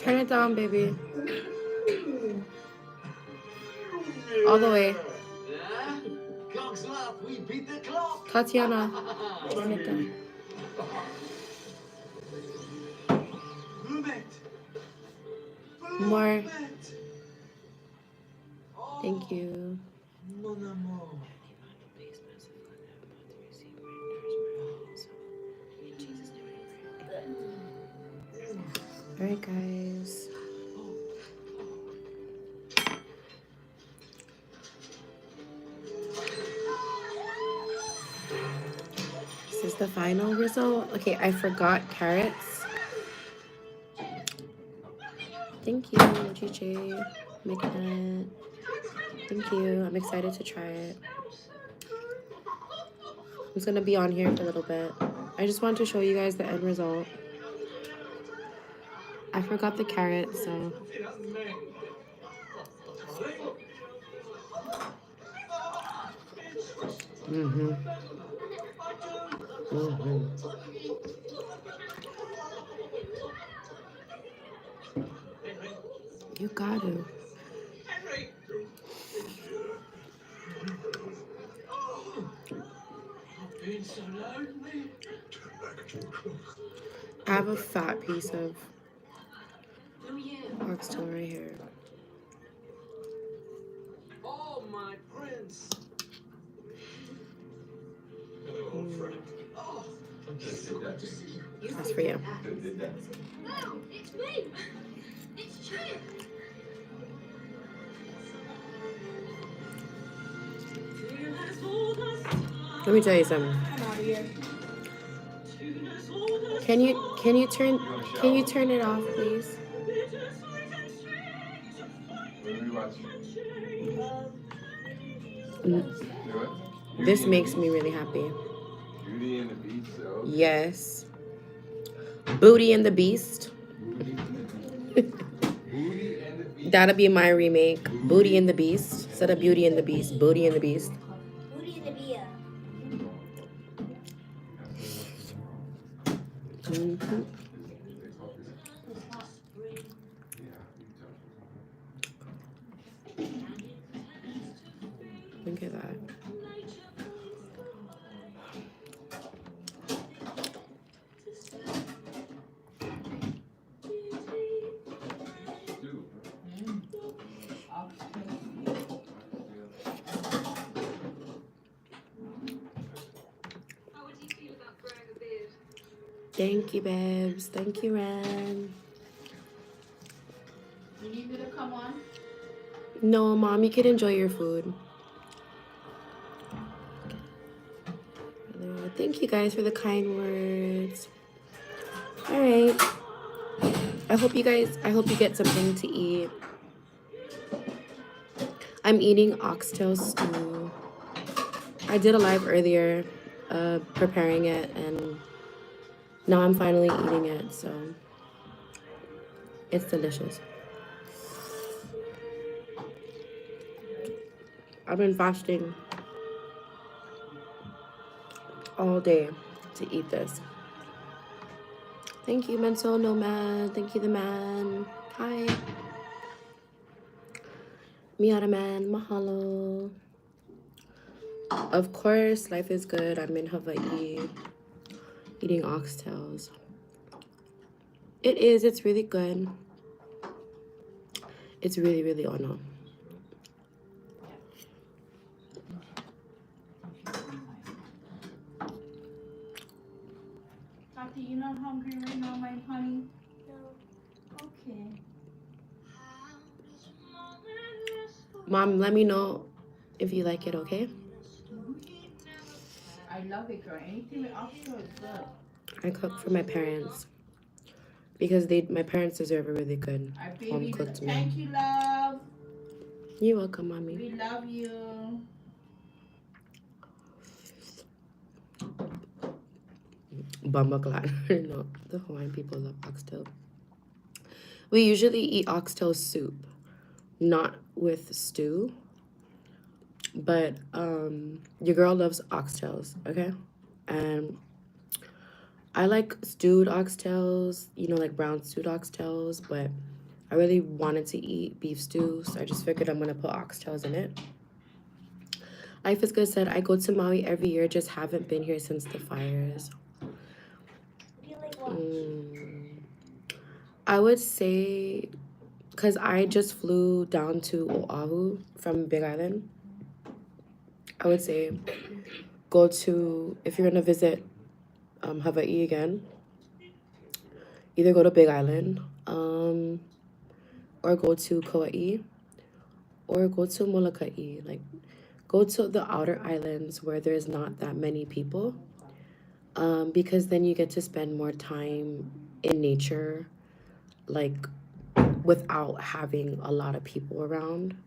Turn it down, baby. All the way. Tatiana, turn it down. More. Thank you. All right, guys. This is the final result. Okay, I forgot carrots. Thank you, GJ. Making it. Thank you. I'm excited to try it. I'm just gonna be on here for a little bit. I just wanted to show you guys the end result. I forgot the carrots, so. You got to. I have a fat piece of oxtail right here. Oh, my prince. Hello, friend. That's for you. No, it's me. It's Chip. Let me tell you something. Can you turn it off, please? This makes me really happy. Beauty and the Beast. So. Yes. Booty and the Beast. Booty and the Beast. That'll be my remake. Booty and the Beast. Instead of Beauty and the Beast. Booty and the Beast. Booty and the beer. Mm-hmm. Look at that. Thank you, babes. Thank you, Ren. You need me to come on? No, Mom, you can enjoy your food. Thank you guys for the kind words. All right. I hope you get something to eat. I'm eating oxtail stew. I did a live earlier preparing it, and now I'm finally eating it, so it's delicious. I've been fasting all day to eat this. Thank you, Mental Nomad. Thank you, the man. Hi. Miata man. Mahalo. Of course, life is good. I'm in Hawaii eating oxtails. It is. It's really good. It's really, really ono. Tati, you're not hungry right now, my honey? No. Okay. Mom, let me know if you like it, okay? I love it, girl. Anything with oxtail is good. I cook for my parents because my parents deserve a really good home cooked meal. Thank you, love. You're welcome, Mommy. We love you. Bambaklan. No, the Hawaiian people love oxtail. We usually eat oxtail soup, not with stew. But your girl loves oxtails, okay? And I like stewed oxtails, like brown stewed oxtails, but I really wanted to eat beef stew, so I just figured I'm gonna put oxtails in it. Life is Good said, I go to Maui every year, just haven't been here since the fires. Do you like watch? I would say, because I just flew down to Oahu from Big Island, I would say go to, if you're going to visit Hawaii again, either go to Big Island or go to Kauai or go to Molokai. Like, go to the outer islands where there's not that many people, because then you get to spend more time in nature, like without having a lot of people around.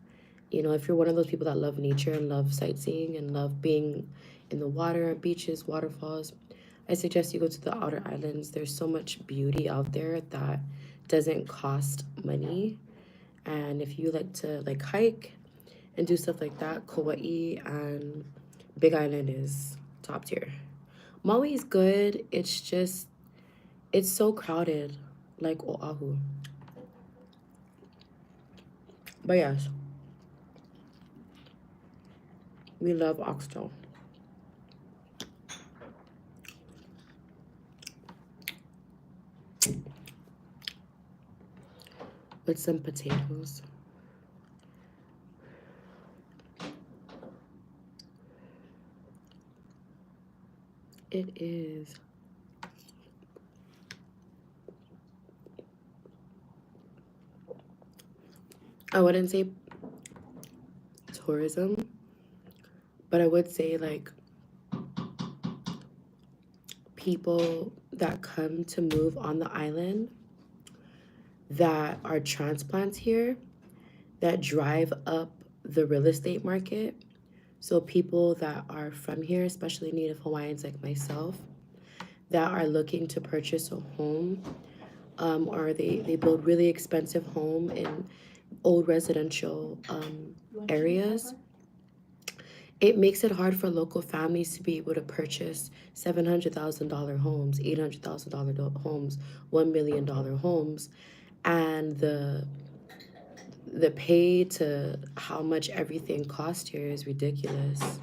You know, if you're one of those people that love nature and love sightseeing and love being in the water, beaches, waterfalls, I suggest you go to the outer islands. There's so much beauty out there that doesn't cost money. And if you like to like hike and do stuff like that, Kauai and Big Island is top tier. Maui is good. It's just, it's so crowded, like Oahu. But yes, we love oxtail. With some potatoes. It is. I wouldn't say tourism, but I would say like people that come to move on the island that are transplants here that drive up the real estate market. So people that are from here, especially Native Hawaiians like myself, that are looking to purchase a home, or they build really expensive home in old residential areas. It makes it hard for local families to be able to purchase $700,000 homes, $800,000 homes, $1 million homes, and the pay to how much everything costs here is ridiculous.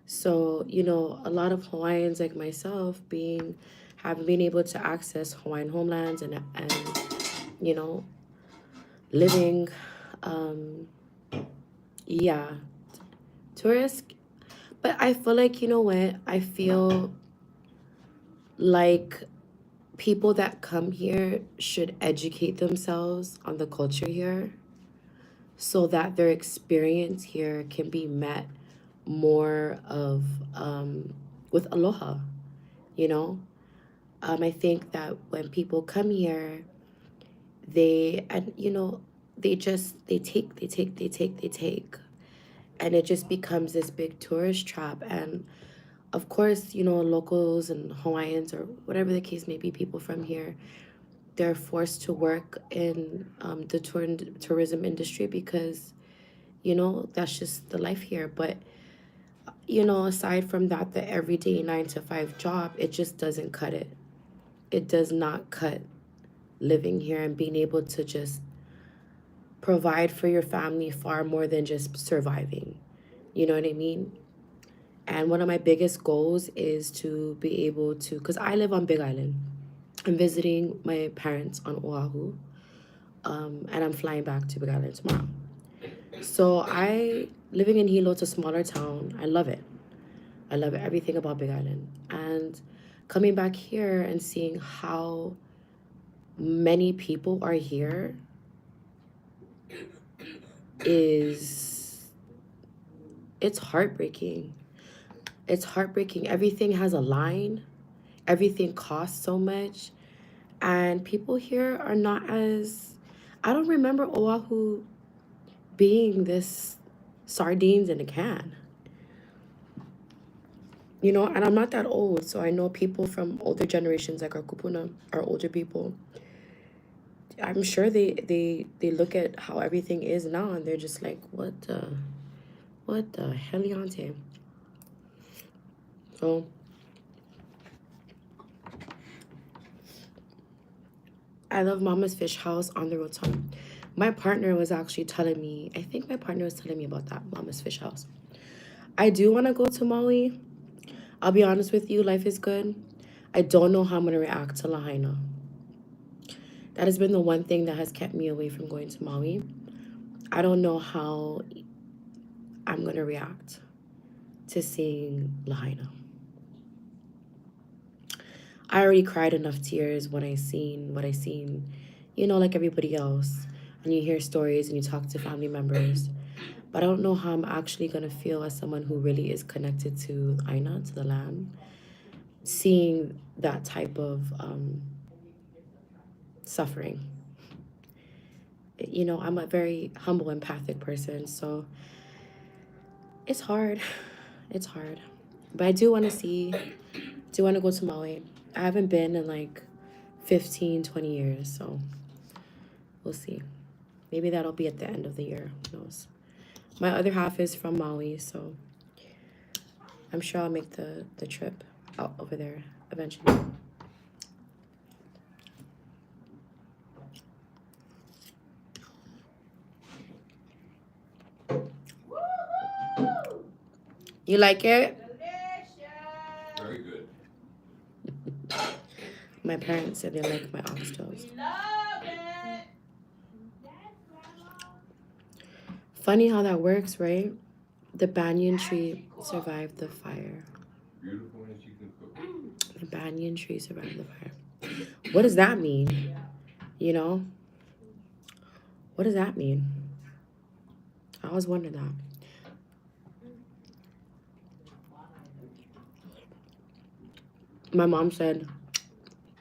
So, you know, a lot of Hawaiians like myself having been able to access Hawaiian homelands and you know, living, yeah, tourist. But I feel like, you know what? I feel like people that come here should educate themselves on the culture here so that their experience here can be met more of with aloha, you know. I think that when people come here, you know, they take, and it just becomes this big tourist trap. And of course, you know, locals and Hawaiians or whatever the case may be, people from here, they're forced to work in the tourism industry because, you know, that's just the life here. But, you know, aside from that, the everyday 9 to 5 job, it just doesn't cut it. It does not cut living here and being able to just provide for your family far more than just surviving. You know what I mean? And one of my biggest goals is to be able to, because I live on Big Island. I'm visiting my parents on Oahu, and I'm flying back to Big Island tomorrow. So living in Hilo, it's a smaller town. I love it. I love everything about Big Island. And coming back here and seeing how many people are here it's heartbreaking. It's heartbreaking. Everything has a line. Everything costs so much. And people here are not as... I don't remember Oahu being this sardines in a can. You know, and I'm not that old, so I know people from older generations, like our kupuna, our older people. I'm sure they look at how everything is now, and they're just like, what the heliante? So I love Mama's Fish House on the Rotund. My partner was actually telling me, I think my partner was telling me about that Mama's Fish House. I do want to go to Maui. I'll be honest with you, life is good. I don't know how I'm going to react to Lahaina. That has been the one thing that has kept me away from going to Maui. I don't know how I'm going to react to seeing Lahaina. I already cried enough tears when I seen what I seen, you know, like everybody else. And you hear stories and you talk to family members. But I don't know how I'm actually going to feel as someone who really is connected to Aina, to the land, seeing that type of suffering. You know, I'm a very humble, empathic person, so it's hard. It's hard. But I do want to go to Maui. I haven't been in like 15, 20 years, so we'll see. Maybe that'll be at the end of the year. Who knows? My other half is from Maui, so I'm sure I'll make the trip out over there eventually. You like it? Delicious. Very good. My parents said they like my oxtails. We love it. Funny how that works, right? The banyan tree survived the fire. Beautiful when you can cook. The banyan tree survived the fire. What does that mean? You know? What does that mean? I always wondered that. My mom said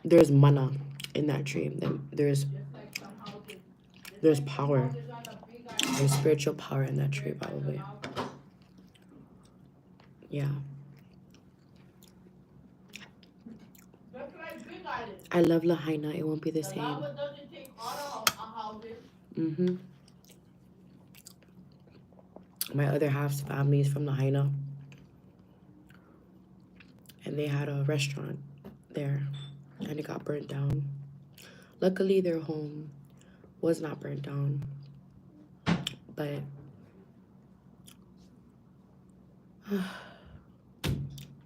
there's mana in that tree. There's power. There's spiritual power in that tree, probably. Yeah. I love Lahaina. It won't be the same. Mm-hmm. My other half's family is from Lahaina. And they had a restaurant there. And it got burnt down. Luckily, their home was not burnt down. But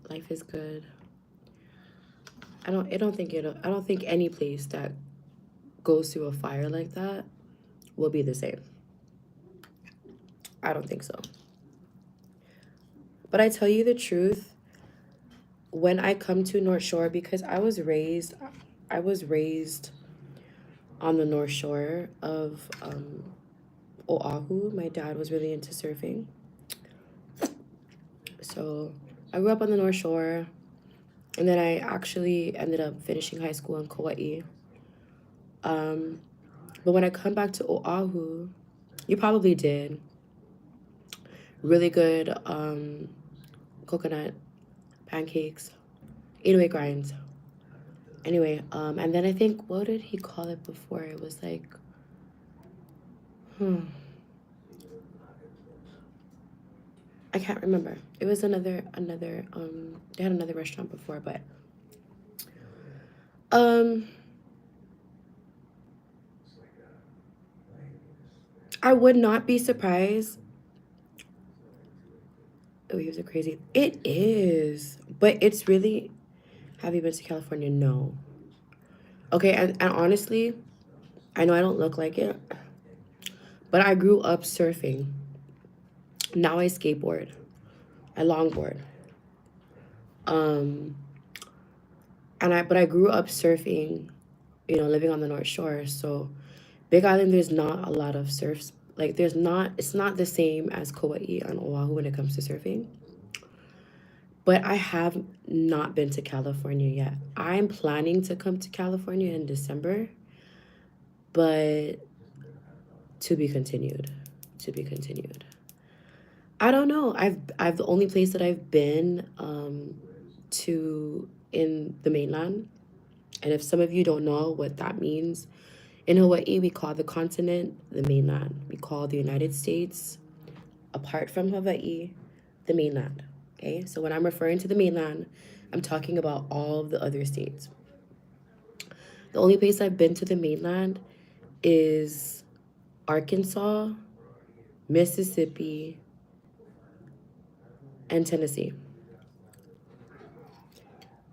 life is good. I don't think any place that goes through a fire like that will be the same. I don't think so. But I tell you the truth, when I come to North Shore, because I was raised on the North Shore of Oahu. My dad was really into surfing. So I grew up on the North Shore, and then I actually ended up finishing high school in Kauai. But when I come back to Oahu, you probably did. Really good coconut pancakes, 808 grinds. Anyway, and then I think, what did he call it before? It was like, I can't remember. It was another, they had another restaurant before, but, I would not be surprised. Oh, he was a crazy, it is, but it's really, have you been to California? No. Okay, and honestly, I know I don't look like it, but I grew up surfing. Now I skateboard. I longboard. But I grew up surfing, you know, living on the North Shore. So Big Island, there's not a lot of surfs. Like it's not the same as Kauai on Oahu when it comes to surfing. But I have not been to California yet. I'm planning to come to California in December, but to be continued. To be continued. I don't know. I've the only place that I've been to in the mainland. And if some of you don't know what that means, in Hawaii we call the continent the mainland. We call the United States, apart from Hawaii, the mainland. Okay? So when I'm referring to the mainland, I'm talking about all of the other states. The only place I've been to the mainland is Arkansas, Mississippi, and Tennessee.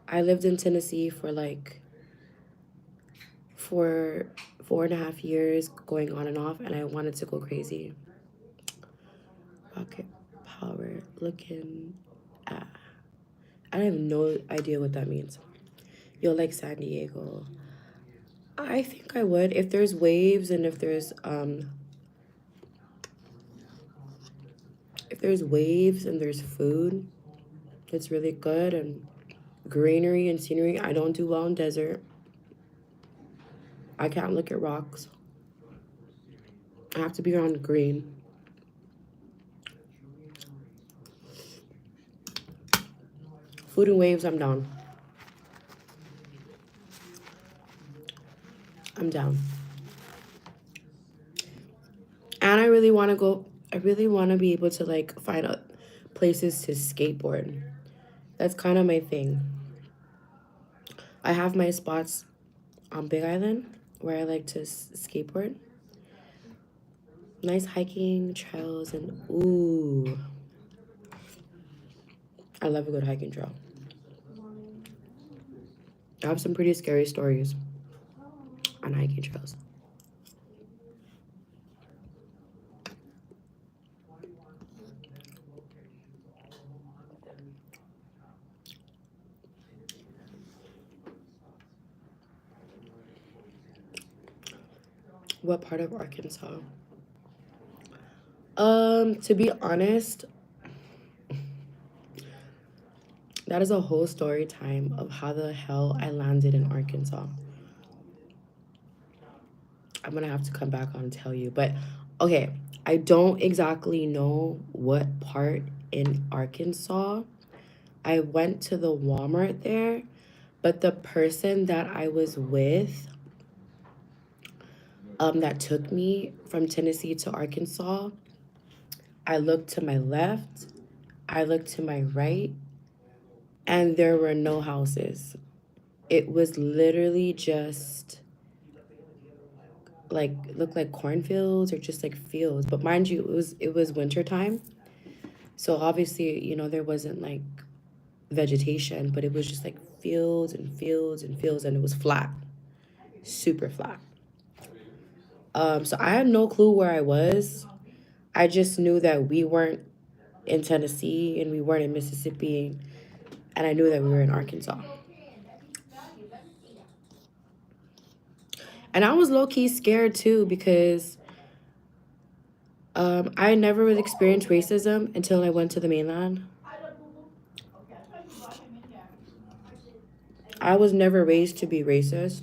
I lived in Tennessee for like for 4.5 years, going on and off, and I wanted to go crazy. Rocket power looking at. I have no idea what that means. You'll like San Diego. I think I would if there's waves and if there's waves and there's food. It's really good and greenery and scenery. I don't do well in desert. I can't look at rocks. I have to be around green. Food and waves, I'm down. I'm down. And I really want to go, I really want to be able to like find places to skateboard. That's kind of my thing. I have my spots on Big Island where I like to skateboard. Nice hiking trails and ooh. I love a good hiking trail. I have some pretty scary stories on hiking trails. What part of Arkansas? To be honest, that is a whole story time of how the hell I landed in Arkansas. I'm gonna have to come back on and tell you. But okay, I don't exactly know what part in Arkansas. I went to the Walmart there, but the person that I was with, that took me from Tennessee to Arkansas, I looked to my left, I looked to my right, and there were no houses. It was literally just like looked like cornfields or just like fields. But mind you, it was winter time. So obviously, there wasn't like vegetation, but it was just like fields and fields and fields, and it was flat. Super flat. So I had no clue where I was. I just knew that we weren't in Tennessee and we weren't in Mississippi, and I knew that we were in Arkansas. And I was low key scared too because I never really experienced racism until I went to the mainland. I was never raised to be racist.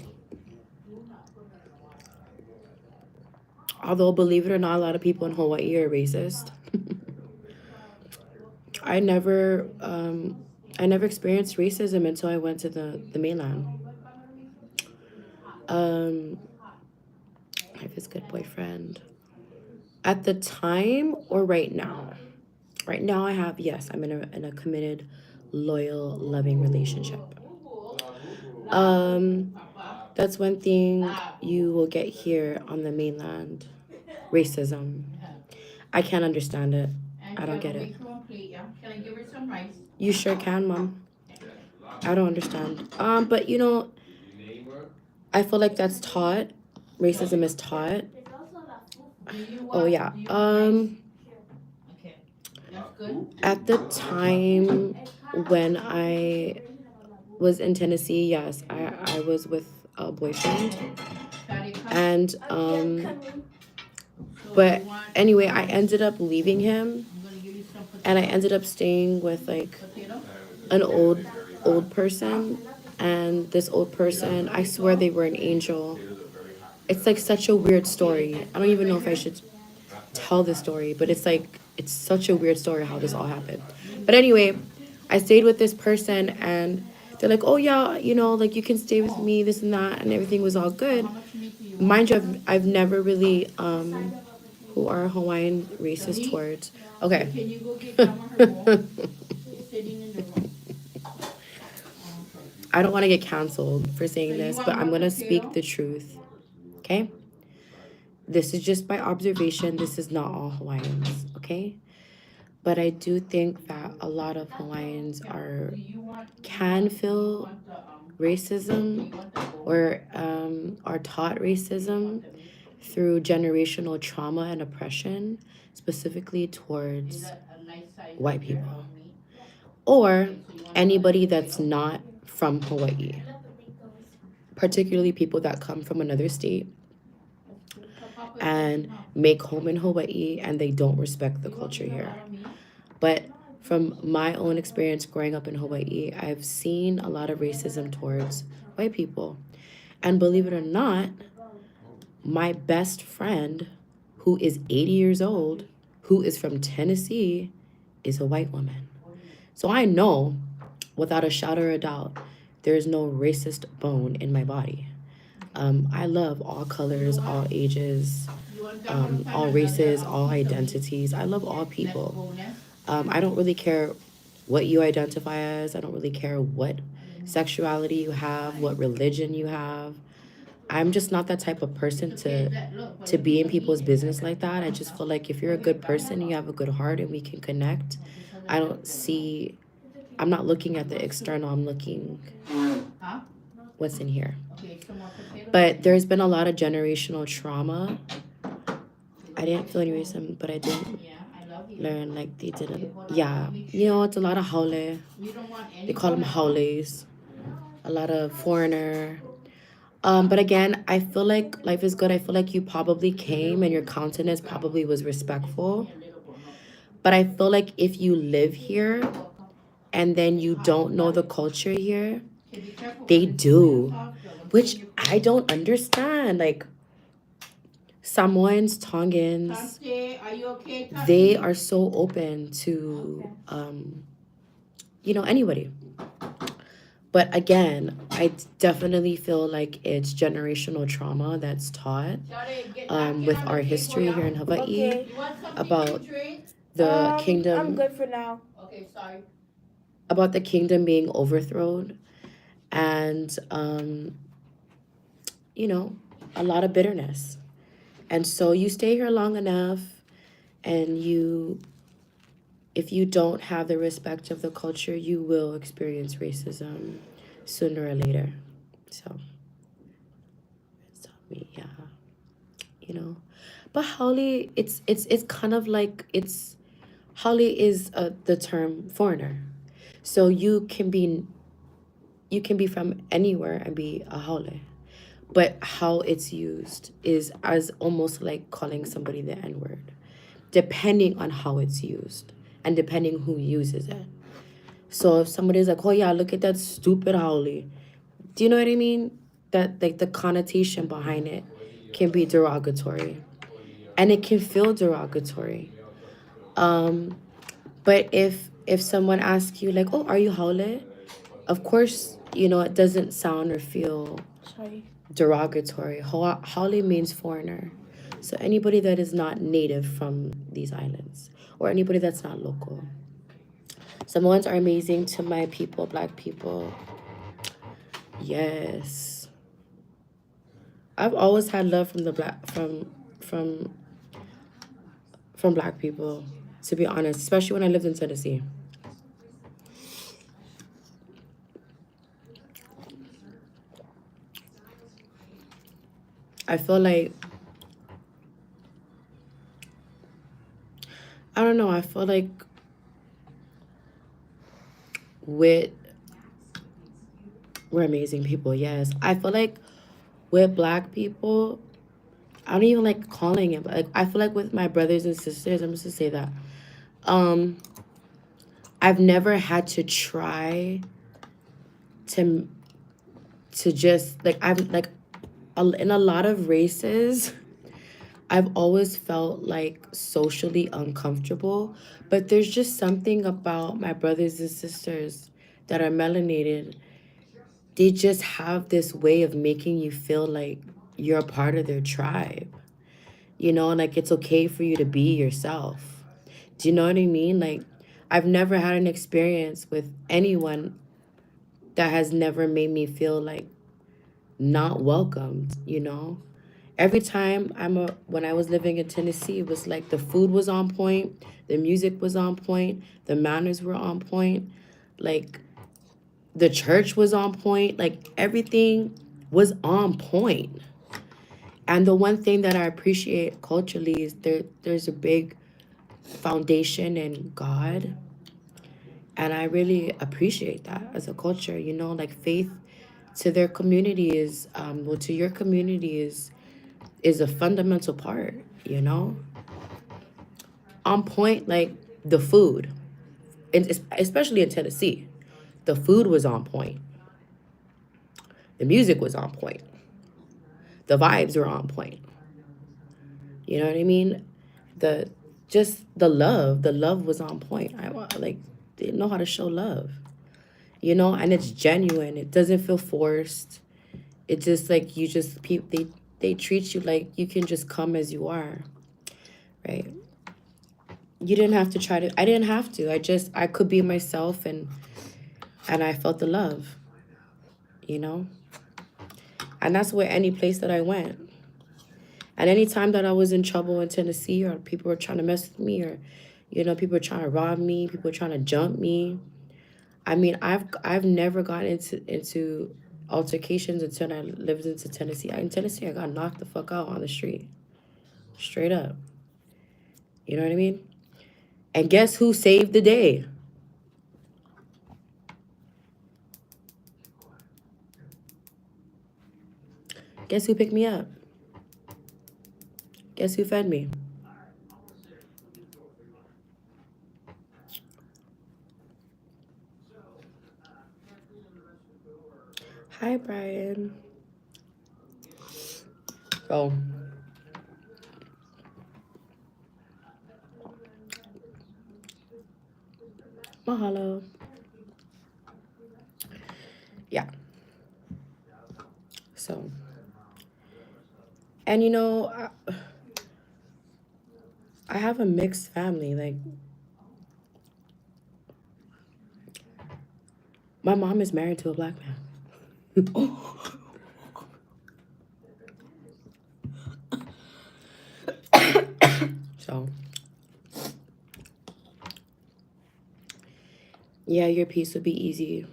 Although, believe it or not, a lot of people in Hawaii are racist. I never, I never experienced racism until I went to the mainland. I have this good boyfriend. At the time or right now? Right now, I have, yes, I'm in a committed, loyal, loving relationship. That's one thing you will get here on the mainland. Racism. I can't understand it. I don't get it. Can I give her some rice? You sure can, Mom. I don't understand. But I feel like that's taught. Racism is taught. Oh yeah. Okay, that's good. At the time when I was in Tennessee, yes, I was with a boyfriend. And but anyway, I ended up leaving him and I ended up staying with like an old person, and this old person, I swear they were an angel. It's like such a weird story. I don't even know if I should tell this story, but it's like it's such a weird story how this all happened. But anyway, I stayed with this person and they're like, "Oh yeah, like you can stay with me, this and that," and everything was all good. Mind you, I've never really who are Hawaiian racist towards. Okay. Can you go get Grandma her bowl? She's sitting in the room. I don't want to get canceled for So saying you this, want but I'm more going to speak potato? the truth. Okay? This is just by observation. This is not all Hawaiians. Okay? But I do think that a lot of Hawaiians Do you want, can do you feel want the, do racism you want the bowl? or are taught Do you racism want the meat? through generational trauma and oppression, specifically Is towards that a nice size white here people of meat? or Okay, so you want a anybody that's potato? not from Hawaii, particularly people that come from another state Papa, and make home in Hawaii and they don't respect the you want culture me a here. lot of meat? But from my own experience growing up in Hawaii, I've seen a lot of racism towards white people. And believe it or not, my best friend, who is 80 years old, who is from Tennessee, is a white woman. So I know, without a shadow of a doubt, there is no racist bone in my body. I love all colors, all ages, You want, I'm gonna find all another, races, all piece of meat identities. I love all that's people. boneless. I don't really care what you identify as. I don't really care what sexuality you have, what religion you have. I'm just not that type of person to be in people's business like that. I just feel like if you're a good person, you have a good heart, and we can connect. I don't see. I'm not looking at the external. I'm looking Huh? what's in here. Okay, some more potatoes? But there's been a lot of generational trauma. I didn't feel any racism, but I did Yeah, I love you. learn like they didn't. Yeah, you know, it's a lot of haole. You don't want any They call them boneless? haules. A lot of foreigner. But again, I feel like life is good. I feel like you probably came and your countenance probably was respectful. But I feel like if you live here and then you don't know the culture here, Okay, be careful they with this do. soy sauce, that one's Which in your I don't understand. Like Samoans, Tongans, Tante, are you okay, Tante? they are so open to anybody. But again, I definitely feel like it's generational trauma that's taught Shawty, get napkin with on the our table, history yeah? here in Hawaii Okay. You want something about to drink? the I'm kingdom good for now. Okay, sorry. about the kingdom being overthrown and a lot of bitterness. And so you stay here long enough and if you don't have the respect of the culture, you will experience racism sooner or later. So yeah, you know. But haole, it's kind of like haole is the term foreigner. So you can be from anywhere and be a haole. But how it's used is as almost like calling somebody the N-word, depending on how it's used and depending who uses it. So if somebody's like, oh yeah, look at that stupid haole. Do you know what I mean? That like the connotation behind it can be derogatory. And it can feel derogatory. But if someone asks you like, oh, are you haole? Of course, it doesn't sound or feel Sorry. derogatory. Haole means foreigner. So anybody that is not native from these islands or anybody that's not local. Samoans are amazing to my people, black people. Yes. I've always had love from the black from black people, to be honest, especially when I lived in Tennessee. I feel like I don't know, I feel like we're amazing people, yes. I feel like with black people, I don't even like calling it, but like I feel like with my brothers and sisters, I'm just gonna say that. I've never had to try to just like I'm like in a lot of races, I've always felt like socially uncomfortable, but there's just something about my brothers and sisters that are melanated. They just have this way of making you feel like you're a part of their tribe. Like it's okay for you to be yourself. Do you know what I mean? Like I've never had an experience with anyone that has never made me feel like not welcomed, you know? Every time when I was living in Tennessee, it was like the food was on point, the music was on point, the manners were on point, like the church was on point, like everything was on point. And the one thing that I appreciate culturally is there's a big foundation in God. And I really appreciate that as a culture, you know, like faith to their community is well to your community is a fundamental part, you know? On point, like the food. And especially in Tennessee. The food was on point. The music was on point. The vibes were on point. You know what I mean? The just the love was on point. Like they know how to show love. You know, and it's genuine. It doesn't feel forced. It's just like you just they treat you like you can just come as you are. Right? You didn't have to try to I didn't have to. I could be myself and I felt the love, you know? And that's where any place that I went. And any time that I was in trouble in Tennessee or people were trying to mess with me or, you know, people were trying to rob me, people were trying to jump me. I mean, I've never gotten into altercations until I lived into Tennessee. In Tennessee, I got knocked the fuck out on the street. Straight up. You know what I mean? And guess who saved the day? Guess who picked me up? Guess who fed me? Hi, Brian. Oh. Mahalo. Yeah. So, and you know, I have a mixed family. Like, my mom is married to a black man. So, yeah, your piece would be easy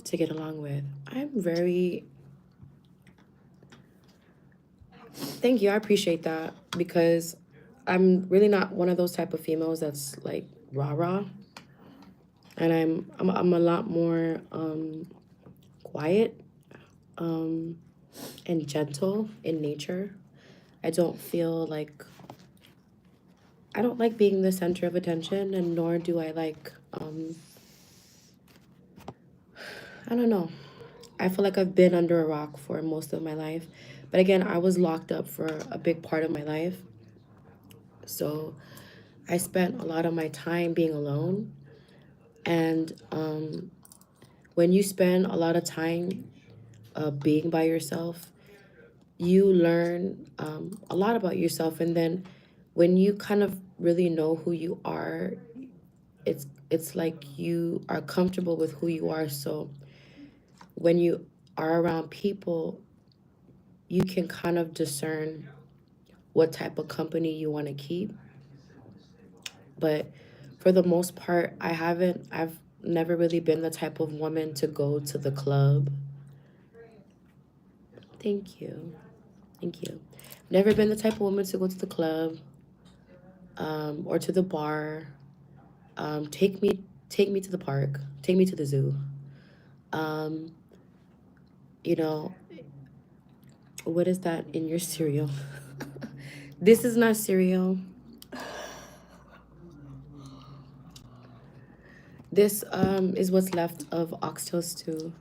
to get along with. Thank you. I appreciate that because I'm really not one of those type of females that's like rah rah, and I'm a lot more quiet and gentle in nature. I don't feel like I don't like being the center of attention, and nor do I like I don't know. I feel like I've been under a rock for most of my life. But again, I was locked up for a big part of my life. So I spent a lot of my time being alone. And when you spend a lot of time being by yourself, you learn a lot about yourself. And then when you kind of really know who you are, it's like you are comfortable with who you are. So when you are around people, you can kind of discern what type of company you want to keep. But for the most part, I've never really been the type of woman to go to the club. Thank you. Thank you. Never been the type of woman to go to the club or to the bar. Take me to the park. Take me to the zoo. Um, you know, what is that in your cereal? This is not cereal. This is what's left of oxtail stew.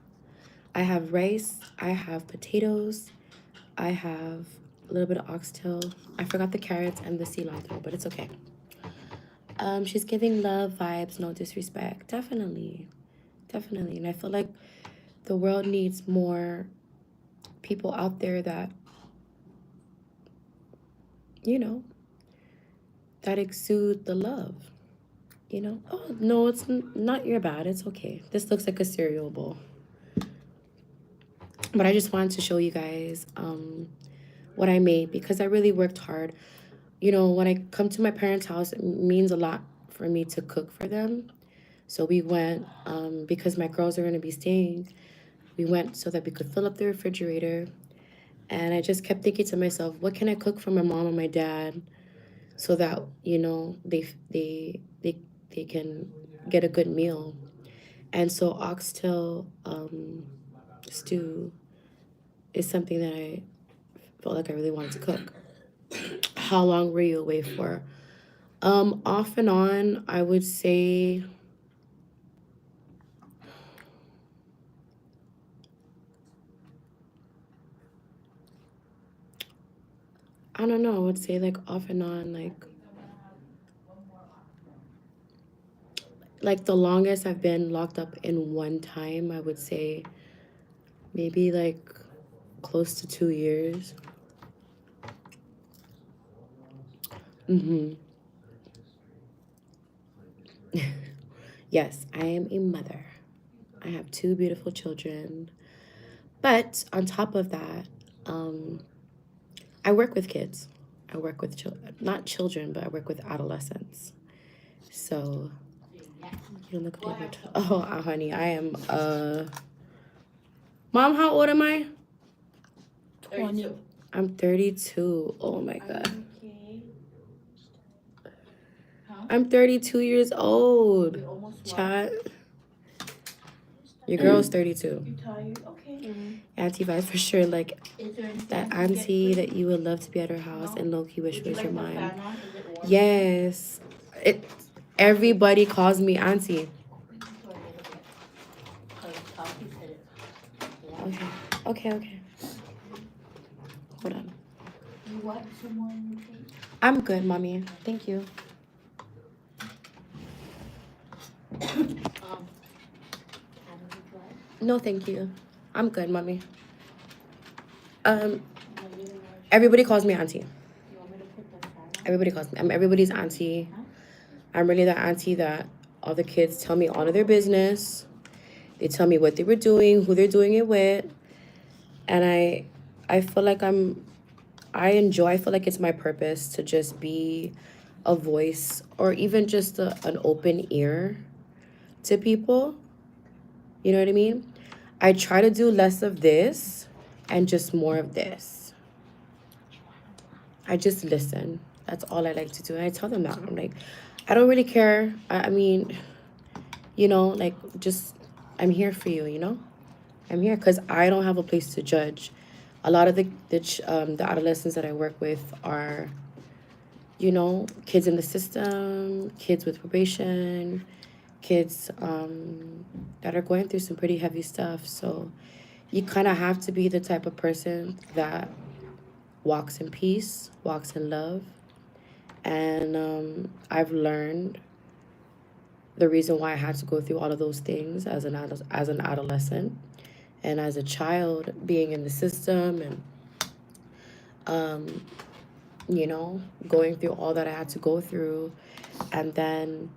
I have rice, I have potatoes, I have a little bit of oxtail. I forgot the carrots and the cilantro, but it's okay. She's giving love vibes, no disrespect. Definitely. Definitely. And I feel like the world needs more people out there that, you know, that exude the love. You know? Oh, no, it's not your bad. It's okay. This looks like a cereal bowl. But I just wanted to show you guys what I made because I really worked hard. You know, when I come to my parents' house, it means a lot for me to cook for them. So we went, because my girls are going to be staying, we went so that we could fill up the refrigerator. And I just kept thinking to myself, what can I cook for my mom and my dad so that, you know, they can get a good meal. And so oxtail stew is something that I felt like I really wanted to cook. How long were you away for? Off and on, I would say I don't know, I would say like off and on, like the longest I've been locked up in one time, I would say maybe like close to 2 years. Mm-hmm. Yes, I am a mother. I have two beautiful children. But on top of that, I work with kids. I work with not children, but I work with adolescents. So you don't look different. Oh, honey, I am. Mom, how old am I? 32. I'm 32. Oh my god. Okay. I'm 32 years old. Almost Chat. Your girl's 32. You tired? Okay. Auntie vibes for sure. Like Is there anything that I can get auntie for you? that you would love to be at her house and low key wish Would you was your like the mom. fan on? Is it warm? Yes. It. Everybody calls me auntie. Okay. Hold on. You want some more in your plate? I'm good, mommy. Thank you. Can we try? No, thank you. I'm good, mommy. No, Everybody calls me auntie. you want me to put the fan on? Everybody calls me. I'm everybody's auntie. I'm really the auntie that all the kids tell me all of their business. They tell me what they were doing, who they're doing it with, and I feel like I feel like it's my purpose to just be a voice or even just an open ear to people. You know what I mean? I try to do less of this and just more of this. I just listen. That's all I like to do. And I tell them that. I'm like, I don't really care. I mean, you know, like, just, I'm here for you, you know? I'm here because I don't have a place to judge. A lot of the adolescents that I work with are, you know, kids in the system, kids with probation, kids that are going through some pretty heavy stuff. So you kind of have to be the type of person that walks in peace, walks in love. And I've learned the reason why I had to go through all of those things as an adolescent and as a child being in the system and you know, going through all that I had to go through, and then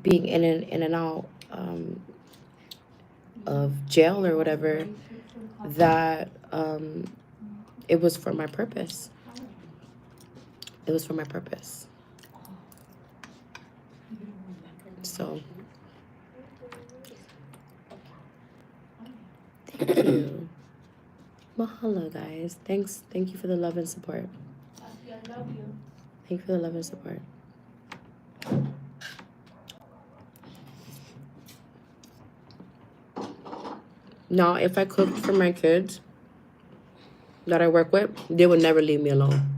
being in and out of jail or whatever, that it was for my purpose. It was for my purpose. So, thank you. Mahalo, guys. Thank you for the love and support. I love you. Thank you for the love and support. Now, if I cooked for my kids that I work with, they would never leave me alone.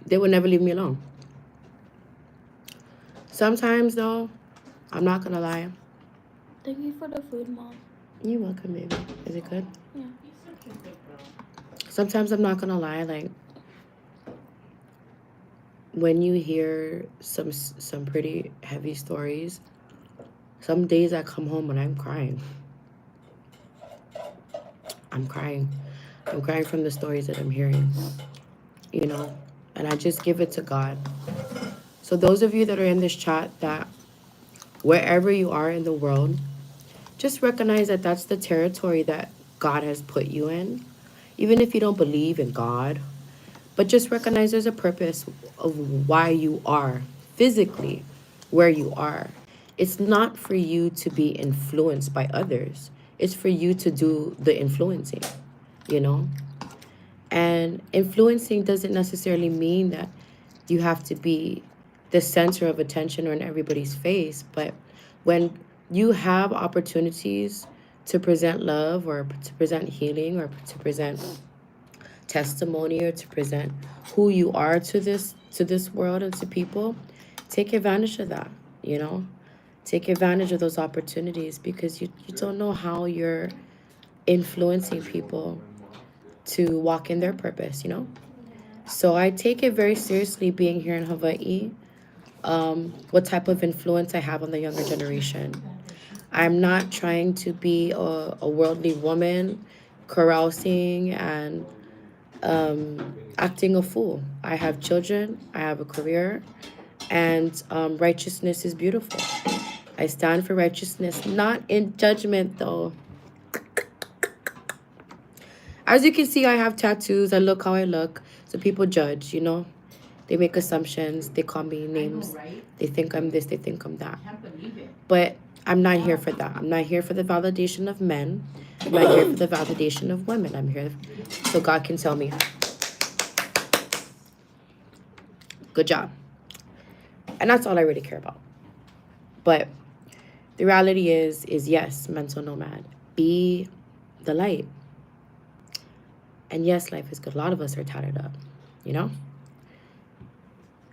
They would never leave me alone. Sometimes, though, I'm not gonna lie. Thank you for the food, Mom. You're welcome, baby. Is it good? Yeah. Sometimes I'm not gonna lie, like when you hear some pretty heavy stories, some days I come home and I'm crying. I'm crying. I'm crying from the stories that I'm hearing, you know, and I just give it to God. So those of you that are in this chat, that wherever you are in the world, just recognize that that's the territory that God has put you in. Even if you don't believe in God, but just recognize there's a purpose of why you are physically where you are. It's not for you to be influenced by others, it's for you to do the influencing, you know? And influencing doesn't necessarily mean that you have to be the center of attention or in everybody's face, but when you have opportunities to present love or to present healing or to present testimony or to present who you are to this world and to people, take advantage of that, you know? Take advantage of those opportunities because you don't know how you're influencing people to walk in their purpose, you know? So I take it very seriously being here in Hawaii, what type of influence I have on the younger generation. I'm not trying to be a worldly woman carousing and acting a fool. I have children, I have a career, and righteousness is beautiful. I stand for righteousness, not in judgment though. As you can see, I have tattoos. I look how I look. So people judge, you know? They make assumptions. They call me names. They think I'm this. They think I'm that. But I'm not here for that. I'm not here for the validation of men. I'm not here for the validation of women. I'm here so God can tell me, good job. And that's all I really care about. But the reality is yes, mental nomad. Be the light. And yes, life is good. A lot of us are tatted up, you know?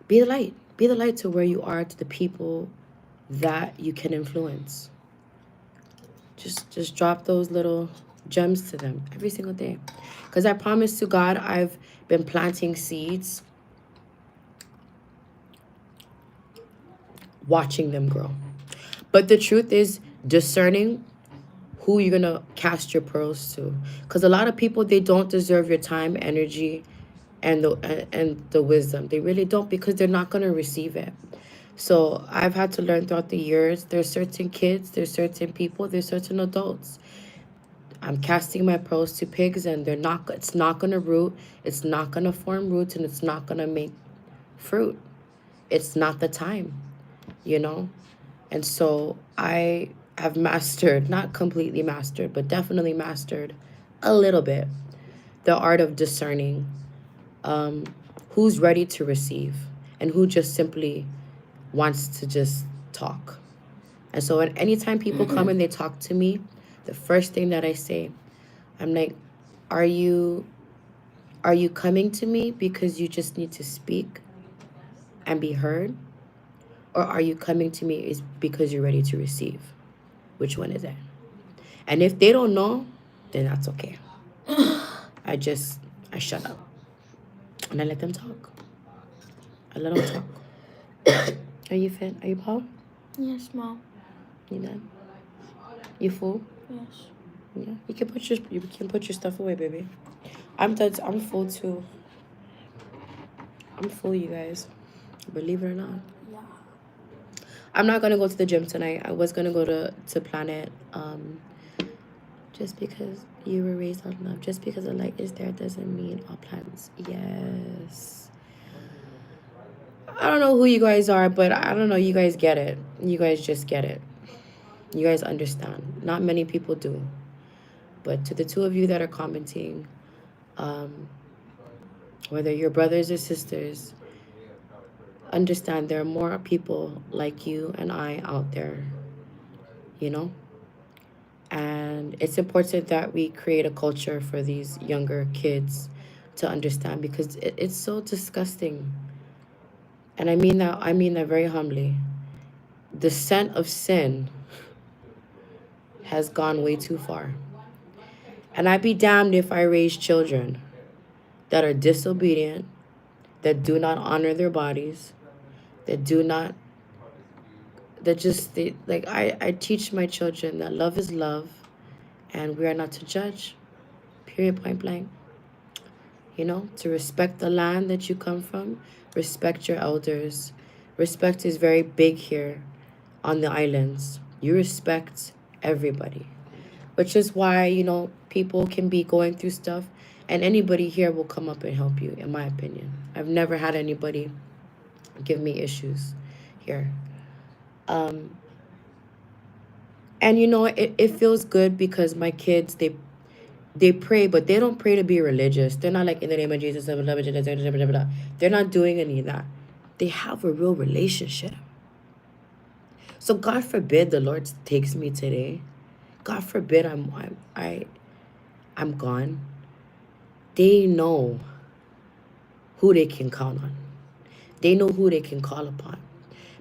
Be the light. Be the light to where you are, to the people that you can influence. Just drop those little gems to them every single day. Because I promise to God, I've been planting seeds, watching them grow. But the truth is discerning who you're going to cast your pearls to. Because a lot of people, they don't deserve your time, energy, and the wisdom. They really don't, because they're not going to receive it. So I've had to learn throughout the years, there's certain kids, there's certain people, there's certain adults. I'm casting my pearls to pigs, and it's not going to root, it's not going to form roots, and it's not going to make fruit. It's not the time, you know? And so I have mastered, not completely mastered, but definitely mastered a little bit, the art of discerning who's ready to receive and who just simply wants to just talk. And so anytime people come and they talk to me, the first thing that I say, I'm like, are you coming to me because you just need to speak and be heard? Or are you coming to me is because you're ready to receive? Which one is it? And if they don't know, then that's okay. I shut up. And I let them talk. I let them talk. Are you fit? Are you Paul? Yes, Mom. You done? You full? Yes. Yeah. You can put your stuff away, baby. I'm done. I'm full too. I'm full, you guys. Believe it or not. Yeah. I'm not gonna go to the gym tonight. I was gonna go to Planet. Just because you were raised on love, just because the light is there doesn't mean all plants. Yes. I don't know who you guys are, but I don't know. You guys get it. You guys just get it. You guys understand. Not many people do. But to the two of you that are commenting, whether you're brothers or sisters, understand there are more people like you and I out there, you know? And it's important that we create a culture for these younger kids to understand, because it's so disgusting. And I mean that very humbly. The scent of sin has gone way too far. And I'd be damned if I raise children that are disobedient, that do not honor their bodies, that do not, I teach my children that love is love and we are not to judge, period, point blank. You know, to respect the land that you come from, respect your elders. Respect is very big here on the islands. You respect everybody. Which is why, you know, people can be going through stuff and anybody here will come up and help you, in my opinion. I've never had anybody give me issues here. Um, and you know, it feels good because my kids, they pray, but they don't pray to be religious. They're not like in the name of Jesus, blah, blah, blah, blah, blah, blah, blah. They're not doing any of that. They have a real relationship. So God forbid the Lord takes me today. God forbid I'm gone. They know who they can count on. They know who they can call upon.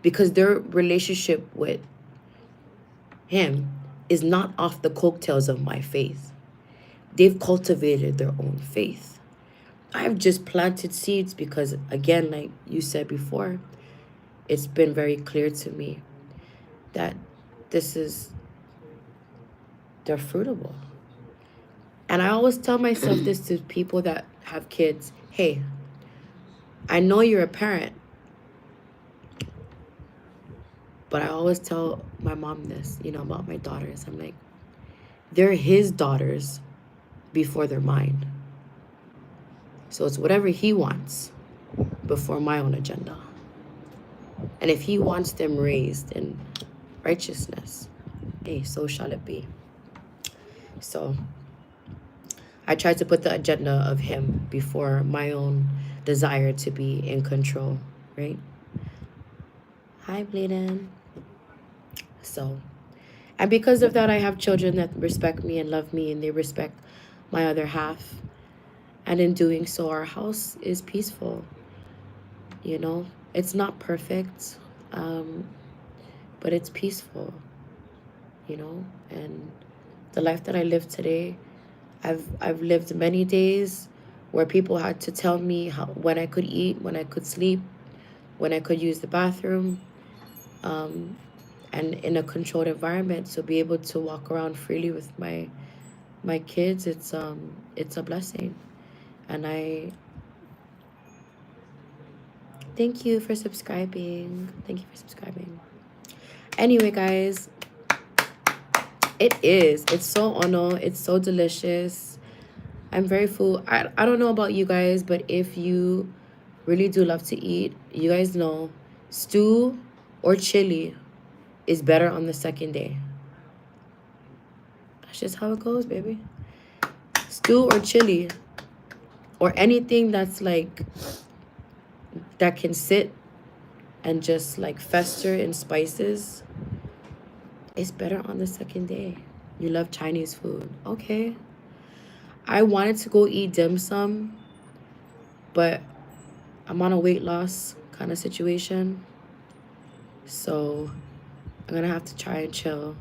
Because their relationship with him is not off the coattails of my faith. They've cultivated their own faith. I've just planted seeds because, again, like you said before, it's been very clear to me that they're fruitable. And I always tell myself this to people that have kids. Hey, I know you're a parent, but I always tell my mom this, you know, about my daughters. I'm like, they're his daughters before they're mine. So it's whatever he wants before my own agenda. And if he wants them raised in righteousness, hey, so shall it be. So I try to put the agenda of him before my own desire to be in control, right? Hi, Bladen. So, and because of that, I have children that respect me and love me, and they respect my other half. And in doing so, our house is peaceful. You know, it's not perfect, but it's peaceful, you know. And the life that I live today, I've lived many days where people had to tell me when I could eat, when I could sleep, when I could use the bathroom, and in a controlled environment. So be able to walk around freely with my kids, it's a blessing. And I thank you for subscribing. Thank you for subscribing. Anyway, guys, it's so ono, it's so delicious. I'm very full. I don't know about you guys, but if you really do love to eat, you guys know stew or chili is better on the second day. That's just how it goes, baby. Stew or chili or anything that's like that can sit and just like fester in spices, it's better on the second day. You love Chinese food. Okay. I wanted to go eat dim sum, but I'm on a weight loss kind of situation. So I'm going to have to try and chill.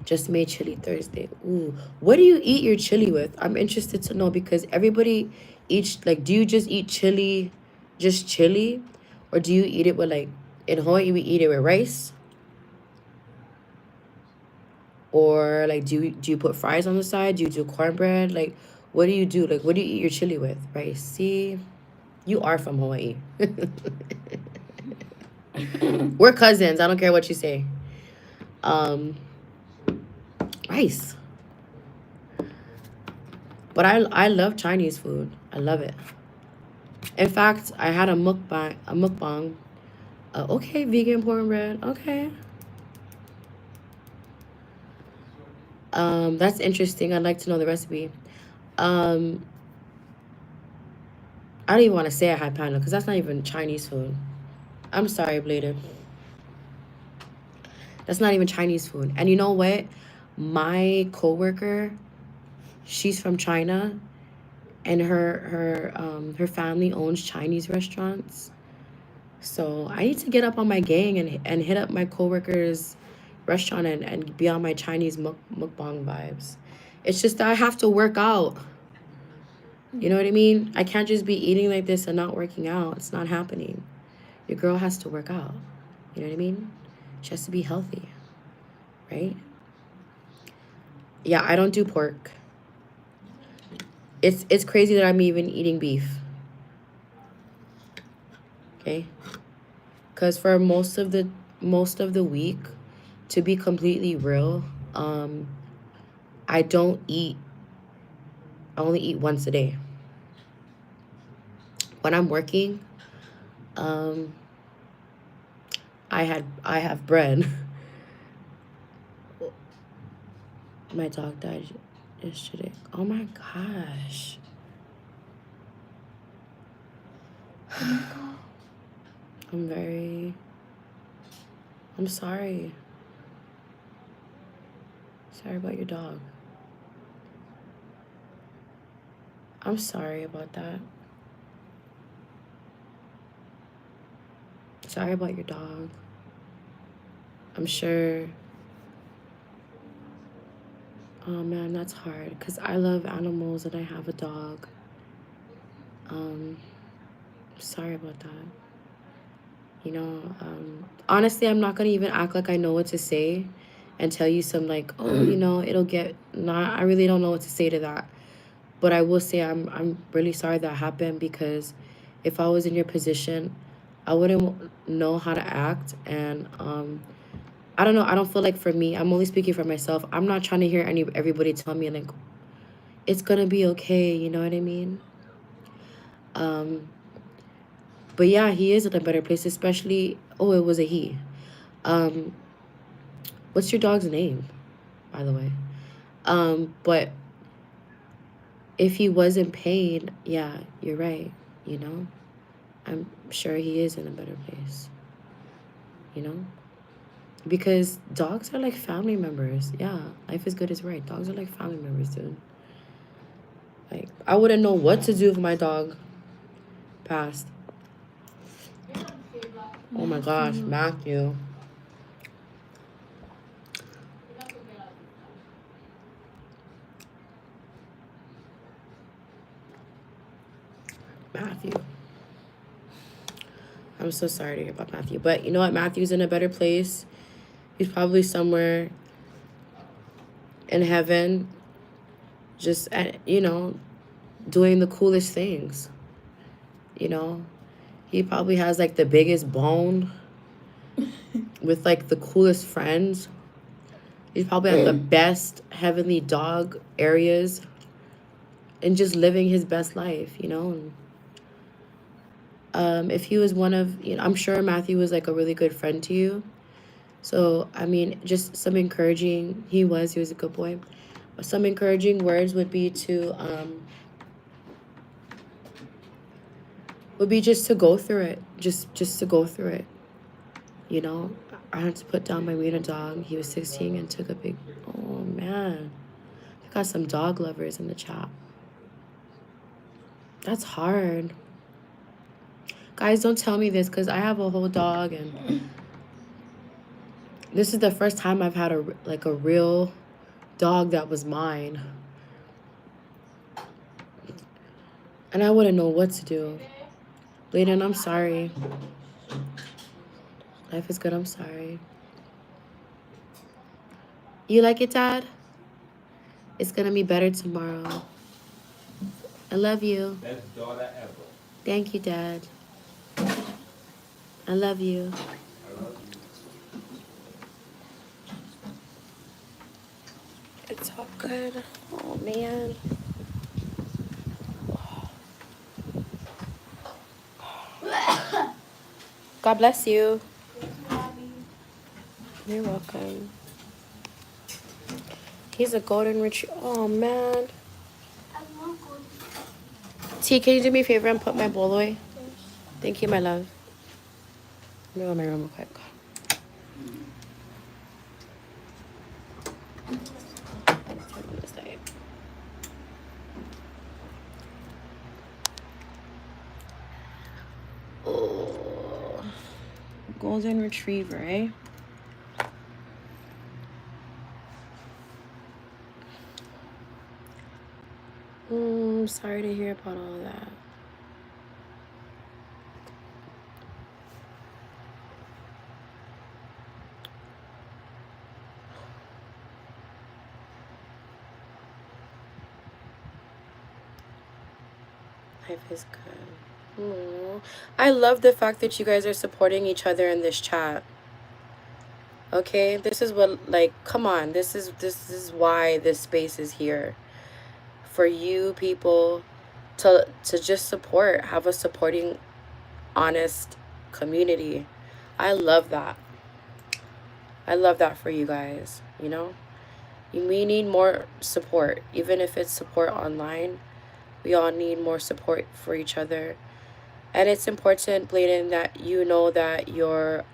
Just made chili Thursday. Ooh, what do you eat your chili with? I'm interested to know because everybody eats, like, do you just eat chili, just chili? Or do you eat it with, like, in Hawaii, we eat it with rice? Or, like, do you put fries on the side? Do you do cornbread? Like, what do you do? Like, what do you eat your chili with? Rice. See, you are from Hawaii. We're cousins. I don't care what you say. Rice. But I love Chinese food. I love it. In fact, I had a mukbang. Okay, vegan cornbread. Okay. That's interesting. I'd like to know the recipe. I don't even want to say I had panda because that's not even Chinese food. I'm sorry, Blader. That's not even Chinese food. And you know what? My coworker, she's from China, and her family owns Chinese restaurants. So I need to get up on my gang and hit up my coworker's restaurant and be on my Chinese mukbang vibes. It's just that I have to work out. You know what I mean? I can't just be eating like this and not working out. It's not happening. Your girl has to work out. You know what I mean? She has to be healthy, right? Yeah, I don't do pork. It's crazy that I'm even eating beef. Okay? Because for most of the week, to be completely real, I don't eat. I only eat once a day. When I'm working, um, I have bread. My dog died yesterday. Oh my gosh. I'm sorry. Sorry about your dog. I'm sorry about that. Sorry about your dog. I'm sure. Oh man, that's hard because I love animals and I have a dog. Sorry about that. You know, honestly, I'm not gonna even act like I know what to say and tell you some like, oh, you know, it'll get not. I really don't know what to say to that. But I will say I'm really sorry that happened because if I was in your position, I wouldn't know how to act. And I don't know. I don't feel like for me, I'm only speaking for myself. I'm not trying to hear everybody tell me like it's gonna be okay. You know what I mean? Um, but yeah, he is in a better place, especially. Oh, it was a he. Um, what's your dog's name, by the way? But if he was in pain, yeah, you're right. You know, I'm sure he is in a better place. You know, because dogs are like family members. Yeah, life is good is right. Dogs are like family members, dude. Like I wouldn't know what to do if my dog passed. Oh my gosh, Matthew. Matthew. I'm so sorry to hear about Matthew. But you know what? Matthew's in a better place. He's probably somewhere in heaven, just, you know, doing the coolest things. You know, he probably has like the biggest bone with like the coolest friends. He's probably at the best heavenly dog areas and just living his best life, you know. And if he was one of, you know, I'm sure Matthew was like a really good friend to you. So, I mean, just some encouraging, he was a good boy. Some encouraging words would be just to go through it. Just to go through it. You know, I had to put down my wiener dog. He was 16 and took a big, oh man. I got some dog lovers in the chat. That's hard. Guys, don't tell me this because I have a whole dog and this is the first time I've had a real dog that was mine. And I wouldn't know what to do. Layden, I'm sorry. Life is good, I'm sorry. You like it, Dad? It's gonna be better tomorrow. I love you. Best daughter ever. Thank you, Dad. I love you. I love you. It's all good. Oh, man. God bless you. You're welcome. He's a golden retriever. Oh, man. T, can you do me a favor and put my bowl away? Thank you, my love. Let me go in my room real quick. Oh, golden retriever, eh? Sorry to hear about all that. Life is good. Aww. I love the fact that you guys are supporting each other in this chat. Okay, this is what, like, come on, this is why this space is here. For you people to just support, have a supporting, honest community. I love that. I love that for you guys, you know? We need more support, even if it's support online. We all need more support for each other. And it's important, Bladen, that you know that your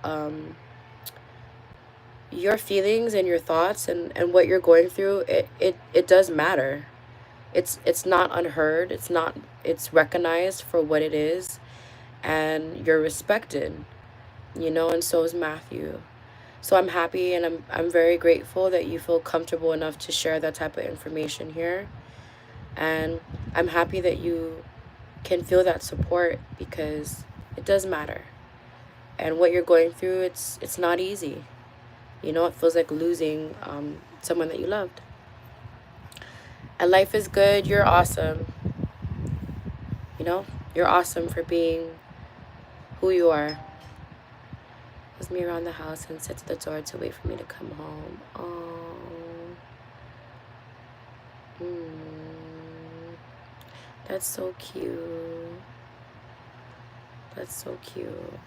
feelings and your thoughts and what you're going through, it does matter. It's not unheard. It's recognized for what it is, and you're respected, you know, and so is Matthew. So I'm happy and I'm very grateful that you feel comfortable enough to share that type of information here. And I'm happy that you can feel that support because it does matter. And what you're going through, it's not easy. You know, it feels like losing someone that you loved. And life is good. You're awesome. You know, you're awesome for being who you are. Was me around the house and sat to the door to wait for me to come home. Oh. That's so cute. That's so cute.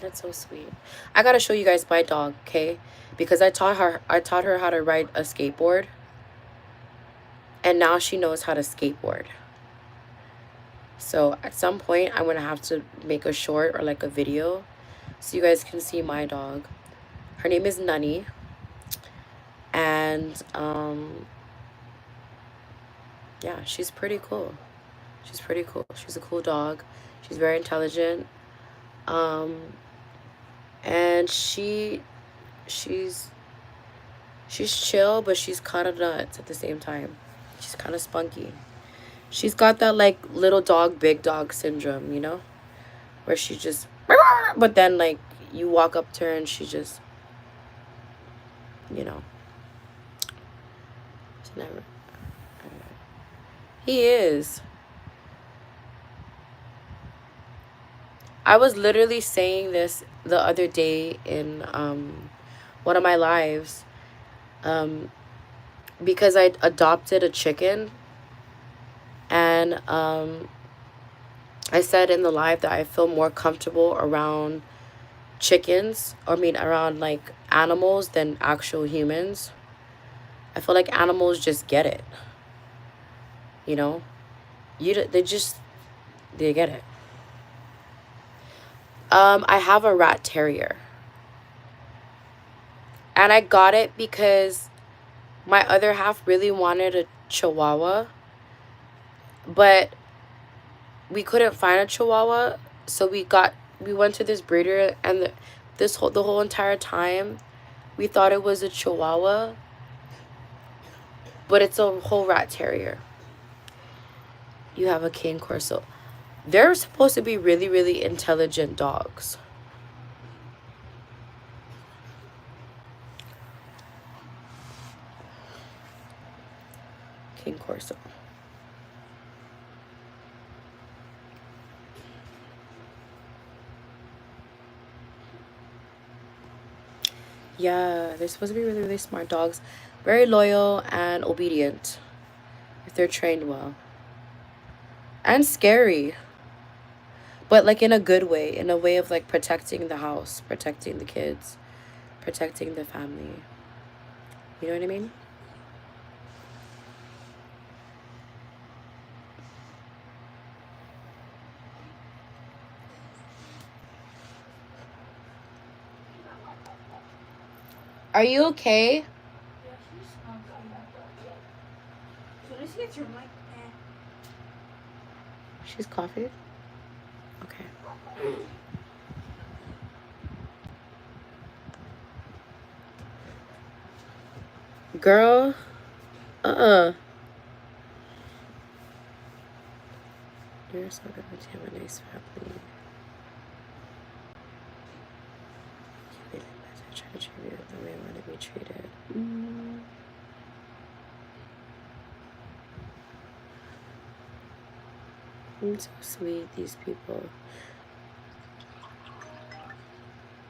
That's so sweet. I gotta show you guys my dog, okay? Because I taught her how to ride a skateboard. And now she knows how to skateboard. So at some point I'm gonna have to make a short or like a video so you guys can see my dog. Her name is Nunny. And yeah, she's pretty cool. She's pretty cool. She's a cool dog. She's very intelligent. And she's chill, but she's kind of nuts at the same time. She's kind of spunky. She's got that like little dog, big dog syndrome, you know, where she just, but then like you walk up to her and she just, you know, it's never. He is. I was literally saying this the other day in one of my lives, because I adopted a chicken, and I said in the live that I feel more comfortable around chickens, or I mean around like animals than actual humans. I feel like animals just get it, you know. They get it. I have a rat terrier. And I got it because my other half really wanted a chihuahua. But we couldn't find a chihuahua. So we went to this breeder, and the whole entire time we thought it was a chihuahua. But it's a whole rat terrier. You have a cane corso. They're supposed to be really, really intelligent dogs. Cane corso. Yeah, they're supposed to be really, really smart dogs. Very loyal and obedient if they're trained well. And scary. But like in a good way, in a way of like protecting the house, protecting the kids, protecting the family. You know what I mean? Are you okay? She's coughing? Okay. Girl, you're so good to have a nice family. You try to treat you the way I want to be treated. It's so sweet, these people.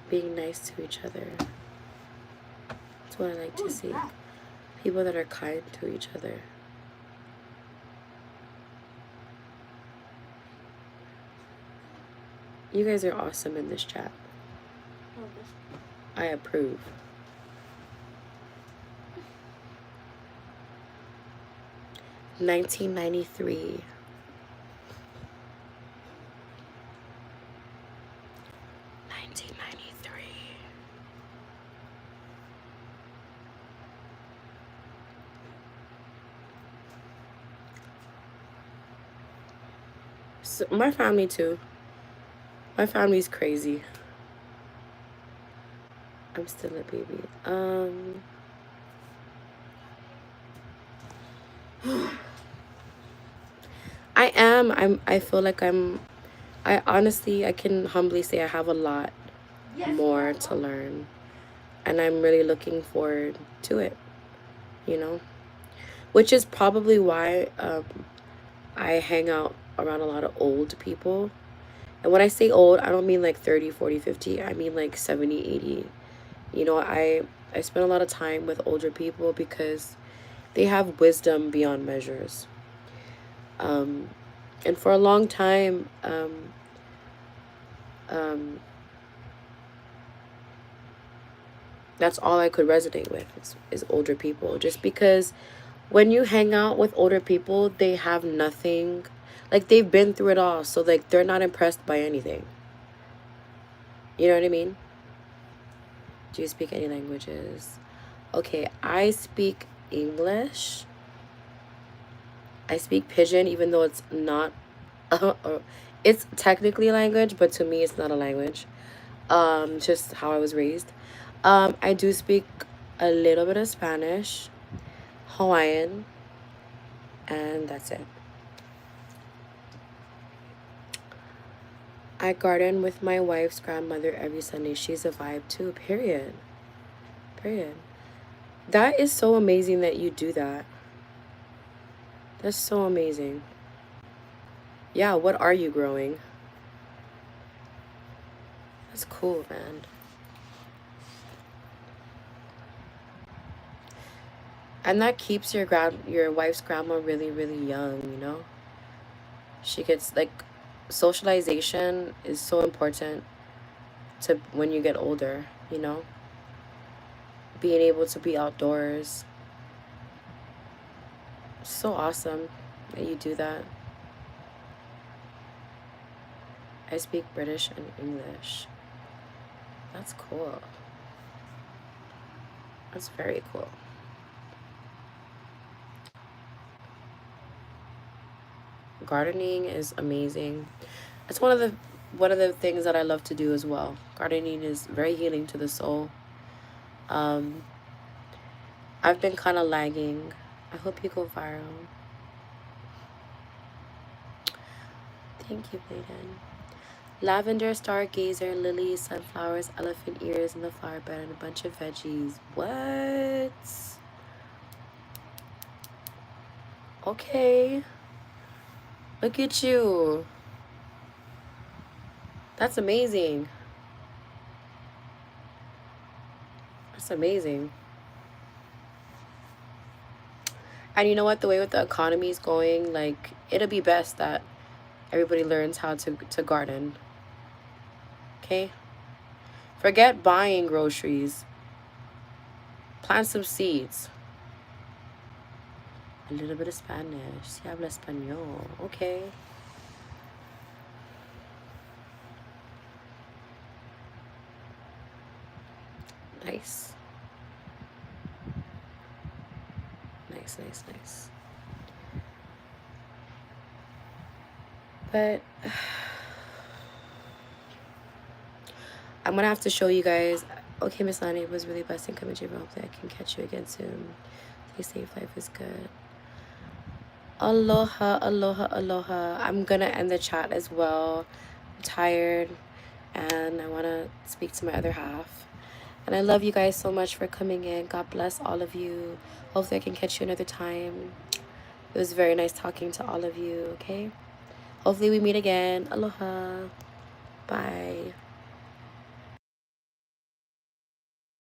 Being nice to each other. That's what I like to see. People that are kind to each other. You guys are awesome in this chat. I approve. $19.93. So my family too. My family's crazy. I'm still a baby. I am. I feel like I honestly, I can humbly say I have a lot more to learn. And I'm really looking forward to it, you know? Which is probably why I hang out around a lot of old people. And when I say old, I don't mean like 30, 40, 50. I mean like 70, 80. You know, I spend a lot of time with older people because they have wisdom beyond measures. And for a long time, that's all I could resonate with is older people. Just because when you hang out with older people, they have nothing. Like, they've been through it all. So, like, they're not impressed by anything. You know what I mean? Do you speak any languages? Okay, I speak English. I speak Pidgin, even though it's not... it's technically a language, but to me, it's not a language. Just how I was raised. I do speak a little bit of Spanish, Hawaiian, and that's it. I garden with my wife's grandmother every Sunday. She's a vibe too, period. Period. That is so amazing that you do that. That's so amazing. Yeah, what are you growing? That's cool, man. And that keeps your wife's grandma really, really young, you know? She gets, like, socialization is so important to when you get older, you know? Being able to be outdoors. So awesome that you do that. I speak British and English. That's cool. That's very cool. Gardening is amazing. It's one of the things that I love to do as well. Gardening is very healing to the soul. I've been kind of lagging. I hope you go viral. Thank you, Bladen. Lavender, stargazer, lilies, sunflowers, elephant ears in the flower bed, and a bunch of veggies. What? Okay. Look at you. That's amazing. That's amazing. And you know what? The way with the economy is going, like, it'll be best that everybody learns how to garden. Okay? Forget buying groceries. Plant some seeds. A little bit of Spanish. Si habla español. Okay. Nice. Nice, nice, nice. But I'm gonna have to show you guys. Okay, Miss Lani, it was really blessing coming to you. Hopefully I can catch you again soon. Stay safe. Life is good. Aloha, aloha, aloha. I'm gonna end the chat as well. I'm tired and I want to speak to my other half. And I love you guys so much for coming in. God bless all of you. Hopefully I can catch you another time. It was very nice talking to all of you, okay? Hopefully we meet again. Aloha. Bye.